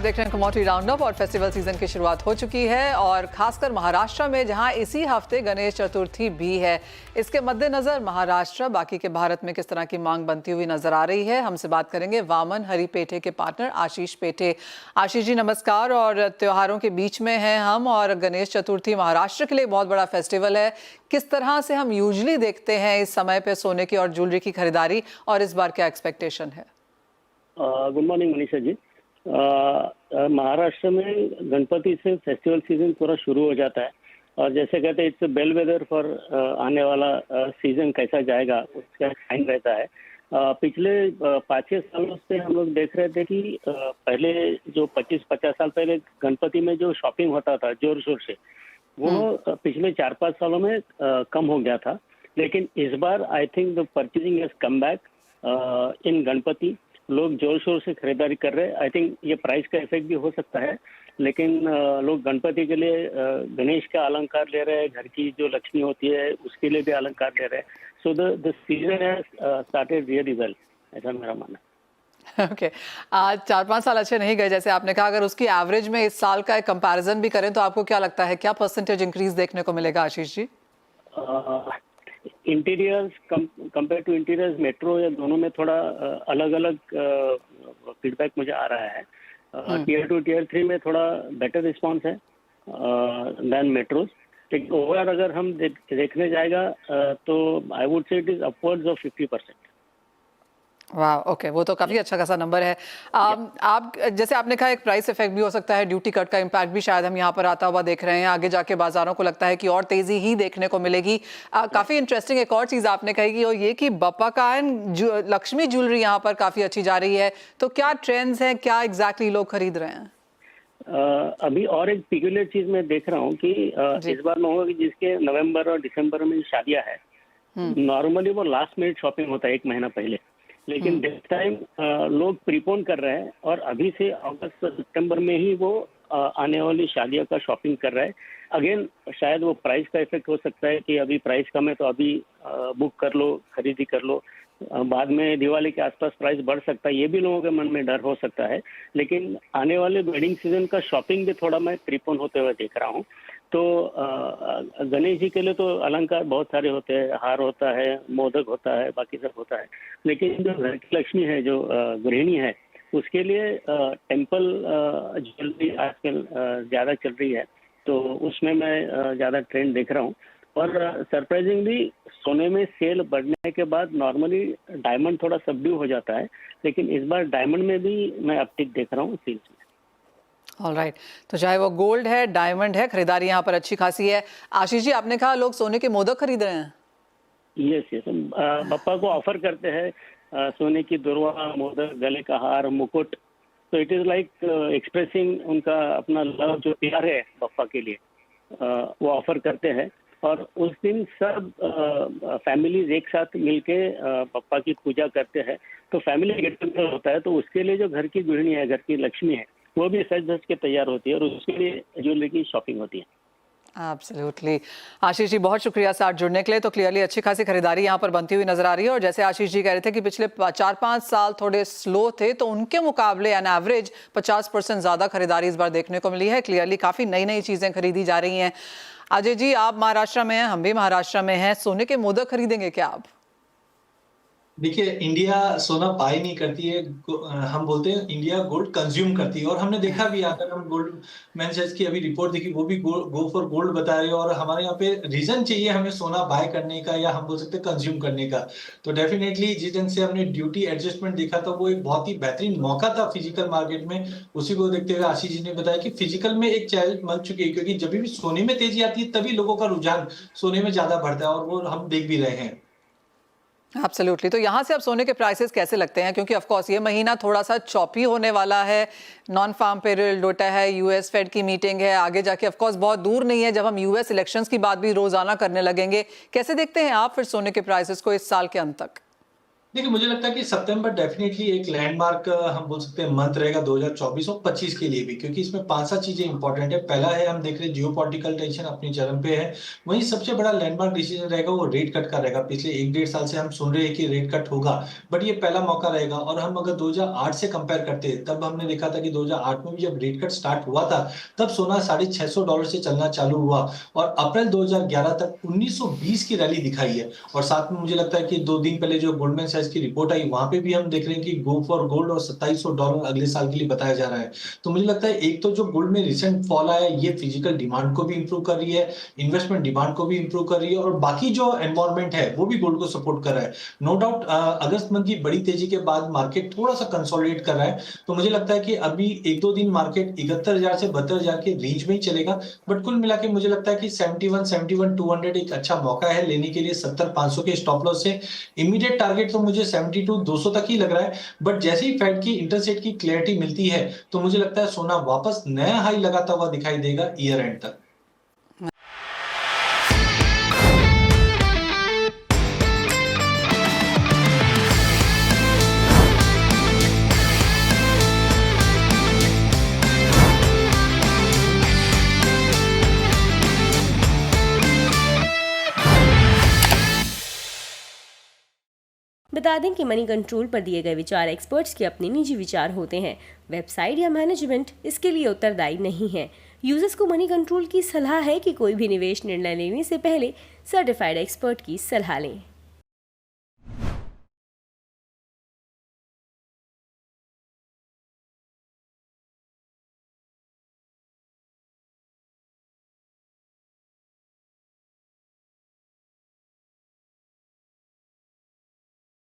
देख रहे हैं कमोडिटी राउंडअप और फेस्टिवल सीजन की शुरुआत हो चुकी है और खासकर महाराष्ट्र में जहां इसी हफ्ते गणेश चतुर्थी भी है। इसके मद्देनजर महाराष्ट्र बाकी के भारत में किस तरह की मांग बनती हुई नजर आ रही है, हमसे बात करेंगे वामन हरिपेठे के पार्टनर आशीष पेठे। आशीष जी नमस्कार। और त्योहारों के बीच में हैं हम और गणेश चतुर्थी महाराष्ट्र के लिए बहुत बड़ा फेस्टिवल है। किस तरह से हम यूजुअली देखते हैं इस समय पे सोने की और ज्वेलरी की खरीदारी और इस बार क्या एक्सपेक्टेशन है? Good morning Manisha ji. महाराष्ट्र में गणपति से फेस्टिवल सीजन पूरा शुरू हो जाता है और जैसे कहते हैं इट्स बेल वेदर फॉर आने वाला सीजन कैसा जाएगा उसका साइन रहता है। पिछले 5-6 सालों से हम लोग देख रहे थे कि पहले जो 25-50 साल पहले गणपति में जो शॉपिंग होता था जोर शोर से वो पिछले 4-5 सालों में कम हो गया था। लेकिन इस बार I think the purchasing has come back in Ganpati. लोग जोर शोर से खरीदारी कर रहे हैं। आई थिंक ये प्राइस का इफेक्ट भी हो सकता है, लेकिन लोग गणपति के लिए गणेश का अलंकार ले रहे हैं, घर की जो लक्ष्मी होती है उसके लिए भी अलंकार ले रहे हैं। So the season has started really well, ऐसा मेरा मानना है। ओके, आज 4-5 साल अच्छे नहीं गए जैसे आपने कहा। अगर उसकी एवरेज में इस साल का एक कंपैरिजन भी करें तो आपको क्या लगता है, क्या परसेंटेज इंक्रीज देखने को मिलेगा Ashish ji? Interiors compare to interiors metro या दोनों में थोड़ा अलग अलग फीडबैक मुझे आ रहा है। टीयर 2 टीयर 3 में थोड़ा बेटर रिस्पांस है देन मेट्रोज। लेकिन ओवरऑल अगर हम देखने जाएगा तो I would say it is upwards of 50%। वाह, ओके, वो तो काफी अच्छा खासा नंबर है। आप जैसे आपने कहा एक प्राइस इफेक्ट भी हो सकता है, ड्यूटी कट का इम्पैक्ट भी शायद हम यहाँ पर आता हुआ देख रहे हैं। आगे जाके बाजारों को लगता है कि और तेजी ही देखने को मिलेगी। काफी इंटरेस्टिंग एक और चीज आपने कही कि ये कि बप्पा कायन लक्ष्मी ज्वेलरी यहाँ पर काफी अच्छी जा रही है। तो क्या ट्रेंड्स हैं, क्या एग्जैक्टली लोग खरीद रहे हैं? अभी और एक पिक्यूलियर चीज मैं देख रहा हूँ कि इस बार में होगा कि जिसके नवंबर और दिसंबर में शादियां है, नॉर्मली वो लास्ट मिनट शॉपिंग होता है 1 महीना पहले। लेकिन दिस टाइम लोग प्रीपोन कर रहे हैं और अभी से अगस्त सितंबर में ही वो आने वाली शादियों का शॉपिंग कर रहे हैं। अगेन शायद वो प्राइस का इफेक्ट हो सकता है कि अभी प्राइस कम है तो अभी बुक कर लो, खरीदी कर लो। बाद में दिवाली के आसपास प्राइस बढ़ सकता है, ये भी लोगों के मन में डर हो सकता है। लेकिन आने वाले वेडिंग सीजन का शॉपिंग भी थोड़ा मैं प्रीपोन होते हुए देख रहा हूँ। तो गणेश जी के लिए तो अलंकार बहुत सारे होते हैं, हार होता है, मोदक होता है, बाकी सब होता है। लेकिन जो घर की लक्ष्मी है, जो गृहिणी है, उसके लिए टेम्पल ज्वेलरी आजकल ज़्यादा चल रही है। तो उसमें मैं ज़्यादा ट्रेंड देख रहा हूँ। और सरप्राइजिंगली सोने में सेल बढ़ने के बाद नॉर्मली डायमंड थोड़ा सबड्यू हो जाता है, लेकिन इस बार डायमंड में भी मैं अपटिक देख रहा हूँ सेल्स में। ऑलराइट, तो चाहे वो गोल्ड है, डायमंड है, खरीदारी यहाँ पर अच्छी खासी है। आशीष जी आपने कहा लोग सोने के मोदक खरीद रहे हैं? यस, बप्पा को ऑफर करते हैं सोने की दुर्वा, मोदक, गले का हार, मुकुट। तो इट इज लाइक एक्सप्रेसिंग उनका अपना लव, जो प्यार है बप्पा के लिए, वो ऑफर करते हैं। और उस दिन सब फैमिलीज एक साथ मिलके बप्पा की पूजा करते हैं। तो फैमिली गेट टुगेदर होता है। तो उसके लिए जो घर की गृहिणी है, घर की लक्ष्मी है, वो भी सज धज के तैयार होती है और उसके लिए ज्वेलरी की शॉपिंग होती है। एब्सोल्युटली। आशीष जी बहुत शुक्रिया साथ जुड़ने के लिए। तो क्लियरली अच्छी खासी खरीदारी यहाँ पर बनती हुई नजर आ रही है। और जैसे आशीष जी कह रहे थे कि पिछले 4-5 साल थोड़े स्लो थे, तो उनके मुकाबले एन एवरेज 50% ज्यादा खरीदारी इस बार देखने को मिली है। क्लियरली काफी नई नई चीजें खरीदी जा रही हैं। अजय जी आप महाराष्ट्र में हैं, हम भी महाराष्ट्र में हैं, सोने के मोदक खरीदेंगे क्या आप? देखिए, इंडिया सोना बाय नहीं करती है, हम बोलते हैं इंडिया गोल्ड कंज्यूम करती है। और हमने देखा भी, अगर हम गोल्ड मैन्स की अभी रिपोर्ट देखी, वो भी गो फॉर गोल्ड बता रहे हैं। और हमारे यहाँ पे रीजन चाहिए हमें सोना बाय करने का, या हम बोल सकते हैं कंज्यूम करने का। तो डेफिनेटली जिस ढंग से हमने ड्यूटी एडजस्टमेंट देखा था, वो एक बहुत ही बेहतरीन मौका था फिजिकल मार्केट में। उसी को देखते हुए आशीष जी ने बताया कि फिजिकल में एक चैलेंज बन चुकी है, क्योंकि जब भी सोने में तेजी आती है तभी लोगों का रुझान सोने में ज्यादा बढ़ता है, और वो हम देख भी रहे हैं। एब्सोल्युटली। तो यहाँ से अब सोने के प्राइसेस कैसे लगते हैं, क्योंकि ऑफ कोर्स ये महीना थोड़ा सा चॉपी होने वाला है। नॉन फार्म पेरोल डेटा है, यूएस फेड की मीटिंग है, आगे जाके ऑफ कोर्स बहुत दूर नहीं है जब हम यूएस इलेक्शंस की बात भी रोजाना करने लगेंगे। कैसे देखते हैं आप फिर सोने के प्राइसेस को इस साल के अंत तक? देखिए, मुझे लगता है कि सितंबर डेफिनेटली एक लैंडमार्क हम बोल सकते हैं मंथ रहेगा 2024 और 25 के लिए भी, क्योंकि इसमें 5-7 चीजें इंपॉर्टेंट है। पहला है, हम देख रहे हैं जियोपॉलिटिकल टेंशन अपनी चरम पे है। वहीं सबसे बड़ा लैंडमार्क डिसीजन रहेगा वो रेट कट का रहेगा। पिछले 1-1.5 साल से हम सुन रहे हैं कि रेट कट होगा, बट ये पहला मौका रहेगा। और हम अगर 2008 से कंपेयर करते हैं, तब हमने देखा था कि 2008 में भी जब रेट कट स्टार्ट हुआ था, तब सोना $650 से चलना चालू हुआ और अप्रैल 2011 तक 1920 की रैली दिखाई है। और साथ में मुझे लगता है कि 2 दिन पहले जो गोल्डमैन सैक्स की रिपोर्ट आई, वहां पे भी हम देख रहे हैं कि गो फॉर गोल्ड और $2700 अगले साल के लिए बताया जा रहा है। तो मुझे लगता है एक तो जो गोल्ड में रिसेंट फॉल आया है, ये फिजिकल डिमांड को भी इंप्रूव कर रही है, इन्वेस्टमेंट डिमांड को भी इंप्रूव कर रही है, और बाकी जो एनवायरमेंट है वो भी गोल्ड को सपोर्ट कर रहा है। नो डाउट अगस्त मंथ की बड़ी तेजी के बाद मार्केट थोड़ा सा कंसोलिडेट कर रहा है। तो मुझे लगता है कि अभी 1-2 दिन मार्केट 71,000 से 72,000 के रेंज में ही चलेगा। बट कुल मिला के मुझे लगता है कि 71-200 एक अच्छा मौका है लेने के लिए 70,500 के स्टॉप लॉस से। इमीडिएट टारगेट तो मुझे 72,200 तक ही लग रहा है। बट जैसे ही फेड की इंटरेस्ट रेट की क्लैरिटी मिलती है, तो मुझे लगता है सोना वापस नया हाई लगाता हुआ दिखाई देगा ईयर एंड तक। बता दें कि मनी कंट्रोल पर दिए गए विचार एक्सपर्ट्स के अपने निजी विचार होते हैं। वेबसाइट या मैनेजमेंट इसके लिए उत्तरदायी नहीं है। यूजर्स को मनी कंट्रोल की सलाह है कि कोई भी निवेश निर्णय लेने से पहले सर्टिफाइड एक्सपर्ट की सलाह लें।